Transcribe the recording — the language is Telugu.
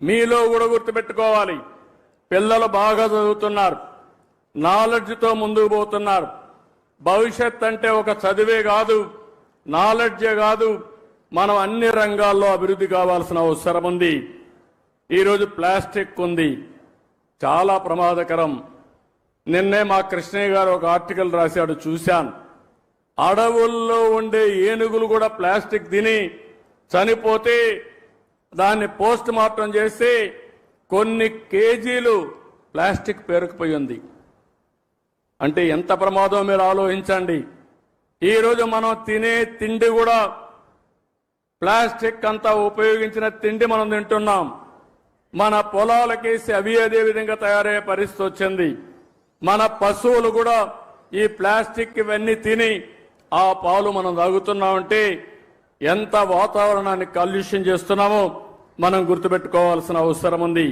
మీలో కూడా గుర్తుపెట్టుకోవాలి, పిల్లలు బాగా చదువుతున్నారు, నాలెడ్జ్తో ముందుకు పోతున్నారు. భవిష్యత్ అంటే ఒక చదివే కాదు, నాలెడ్జే కాదు, మనం అన్ని రంగాల్లో అభివృద్ధి కావాల్సిన అవసరం ఉంది. ఈరోజు ప్లాస్టిక్ ఉంది, చాలా ప్రమాదకరం. నిన్నే మా కృష్ణయ్య గారు ఒక ఆర్టికల్ రాశాడు, చూశాను. అడవుల్లో ఉండే ఏనుగులు కూడా ప్లాస్టిక్ తిని చనిపోతే దాన్ని పోస్ట్ మార్టం చేస్తే కొన్ని కేజీలు ప్లాస్టిక్ పేరుకుపోయింది. అంటే ఎంత ప్రమాదం మీరు ఆలోచించండి. ఈరోజు మనం తినే తిండి కూడా ప్లాస్టిక్ అంతా ఉపయోగించిన తిండి మనం తింటున్నాం. మన పొలాలకేసి అవి అదే విధంగా తయారయ్యే పరిస్థితి వచ్చింది. మన పశువులు కూడా ఈ ప్లాస్టిక్ ఇవన్నీ తిని ఆ పాలు మనం తాగుతున్నామంటే ఎంత వాతావరణాన్ని కాలుష్యం చేస్తున్నామో మనం గుర్తుపెట్టుకోవాల్సిన అవసరం ఉంది.